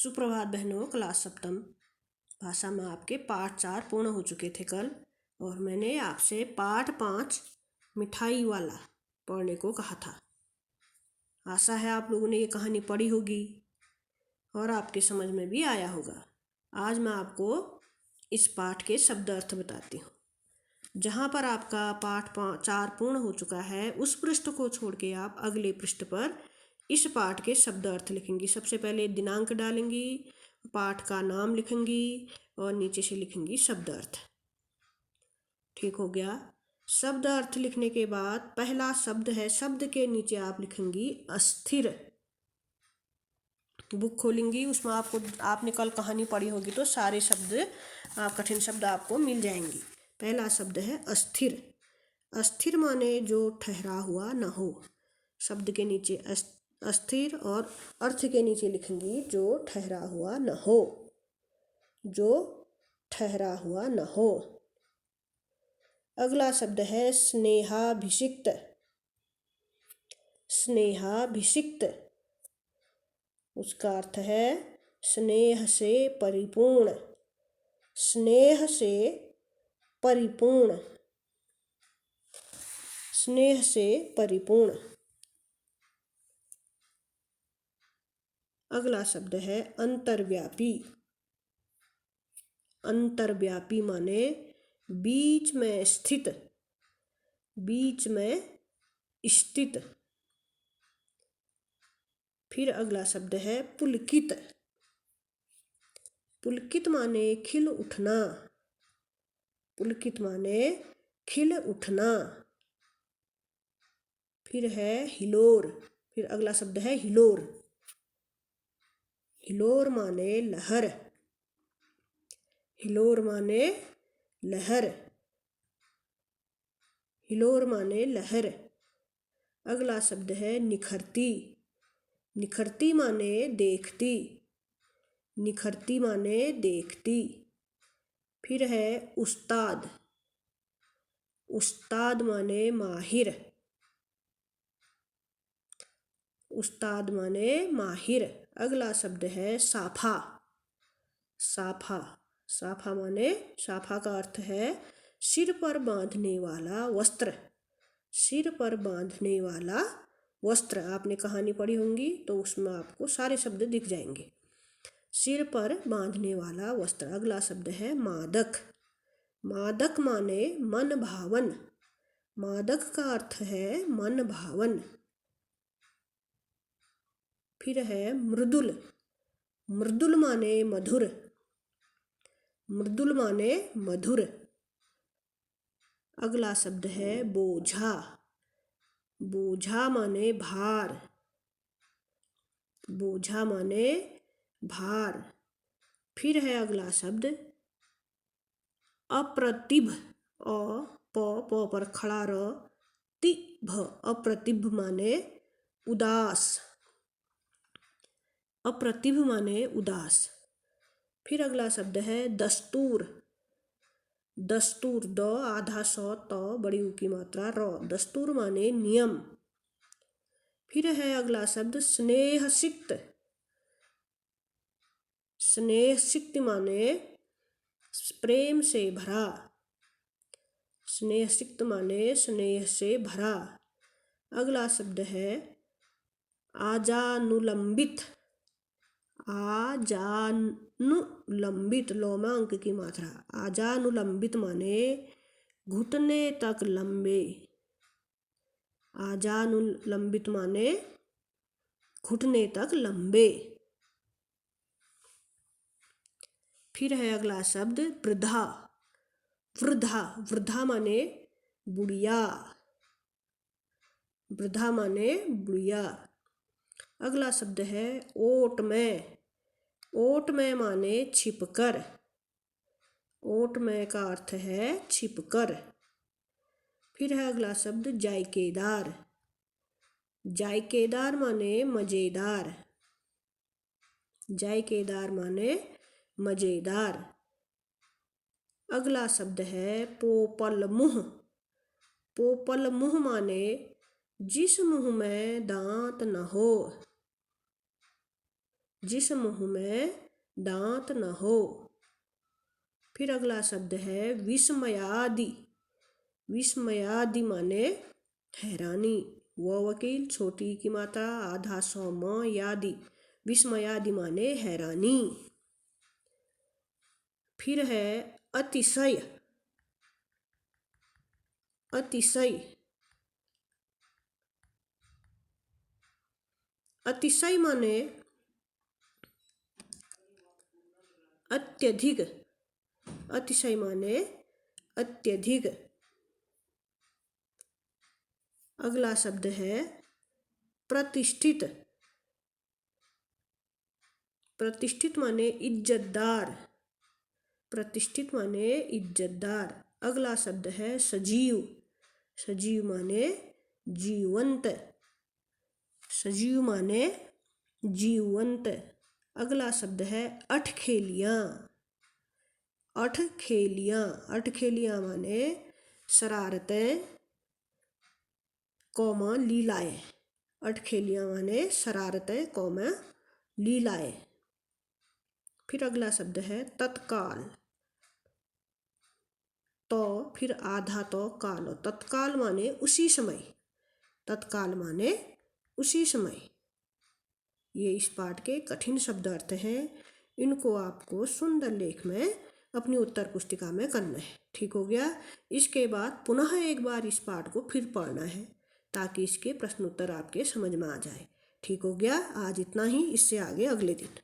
सुप्रभात बहनों। क्लास सप्तम भाषा में आपके पाठ 4 पूर्ण हो चुके थे कल, और मैंने आपसे पाठ 5 मिठाई वाला पढ़ने को कहा था। आशा है आप लोगों ने ये कहानी पढ़ी होगी और आपके समझ में भी आया होगा। आज मैं आपको इस पाठ के शब्द अर्थ बताती हूँ। जहाँ पर आपका पाठ 4 पूर्ण हो चुका है, उस पृष्ठ को छोड़ के आप अगले पृष्ठ पर इस पाठ के शब्द अर्थ लिखेंगी। सबसे पहले दिनांक डालेंगी, पाठ का नाम लिखेंगी और नीचे से लिखेंगी शब्द अर्थ। ठीक हो गया। शब्द अर्थ लिखने के बाद पहला शब्द है, शब्द के नीचे आप लिखेंगी अस्थिर। बुक खोलेंगी, उसमें आपने कल कहानी पढ़ी होगी तो सारे शब्द कठिन शब्द आपको मिल जाएंगी। पहला शब्द है अस्थिर। अस्थिर माने जो ठहरा हुआ न हो। शब्द के नीचे अस्थिर और अर्थ के नीचे लिखेंगी जो ठहरा हुआ न हो। जो ठहरा हुआ न हो। अगला शब्द है स्नेहाभिषिक्त। स्नेहाभिषिक्त, उसका अर्थ है स्नेह से परिपूर्ण। स्नेह से परिपूर्ण। स्नेह से परिपूर्ण। अगला शब्द है अंतर्व्यापी। अंतर्व्यापी माने बीच में स्थित। बीच में स्थित। फिर अगला शब्द है पुलकित। पुलकित माने खिल उठना। पुलकित माने खिल उठना। फिर है हिलोर। फिर अगला शब्द है हिलोर। हिलोर माने लहर। हिलोर माने लहर। हिलोर माने लहर। अगला शब्द है निखरती। निखरती माने देखती। निखरती माने देखती। फिर है उस्ताद। उस्ताद माने माहिर। उस्ताद माने माहिर। अगला शब्द है साफा। साफा। साफा माने, साफा का अर्थ है सिर पर बांधने वाला वस्त्र। सिर पर बांधने वाला वस्त्र। आपने कहानी पढ़ी होंगी तो उसमें आपको सारे शब्द दिख जाएंगे। सिर पर बांधने वाला वस्त्र। अगला शब्द है मादक। मादक माने मन भावन। मादक का अर्थ है मन भावन। फिर है मृदुल। मृदुल माने मधुर। मृदुल माने मधुर। अगला शब्द है बोझा। बोझा माने भार। बोझा माने भार। फिर है अगला शब्द अप्रतिभ। प पर खड़ा र, तिभ। अप्रतिभ माने उदास। अप्रतिभ माने उदास। फिर अगला शब्द है दस्तूर। दस्तूर, द आधा स, त बड़ी ऊ की मात्रा र। दस्तूर माने नियम। फिर है अगला शब्द स्नेहसिक्त। स्नेहसिक्त माने प्रेम से भरा। स्नेहसिक्त माने स्नेह से भरा। अगला शब्द है आजानुलंबित। आजानुलंबित, लोमा अंक की मात्रा। आजानुलंबित माने घुटने तक लंबे। आजानुलंबित माने घुटने तक लंबे। फिर है अगला शब्द वृद्धा। वृद्धा। वृद्धा माने बुढ़िया। वृद्धा माने बुढ़िया। अगला शब्द है ओट में। ओट में माने छिपकर। ओट में का अर्थ है छिपकर। फिर है अगला शब्द जायकेदार। जायकेदार माने मजेदार। जायकेदार माने मजेदार। अगला शब्द है पोपल मुँह। पोपल मुँह माने जिस मुँह में दांत न हो। जिस मुंह में दांत न हो। फिर अगला शब्द है विस्मयादि। विस्मयादि माने हैरानी। वो वकील, छोटी की माता, आधा सौ म यादि। विस्मयादि माने हैरानी। फिर है अतिशय। अतिशय। अतिशय माने अत्यधिक। अतिशय माने अत्यधिक। अगला शब्द है प्रतिष्ठित। प्रतिष्ठित माने इज्जतदार। प्रतिष्ठित माने इज्जतदार। अगला शब्द है सजीव। सजीव माने जीवंत। सजीव माने जीवंत। अगला शब्द है अठखेलियाँ। अठखेलियाँ। अठखेलियाँ माने शरारतें, कौमा लीलाएं। अठखेलियाँ माने शरारतें, कौमा लीलाएं। फिर अगला शब्द है तत्काल। तो फिर आधा तो काल। तत्काल माने उसी समय। तत्काल माने उसी समय। ये इस पाठ के कठिन शब्द अर्थ हैं। इनको आपको सुंदर लेख में अपनी उत्तर पुस्तिका में करना है। ठीक हो गया। इसके बाद पुनः एक बार इस पाठ को फिर पढ़ना है ताकि इसके प्रश्न उत्तर आपके समझ में आ जाए। ठीक हो गया। आज इतना ही, इससे आगे अगले दिन।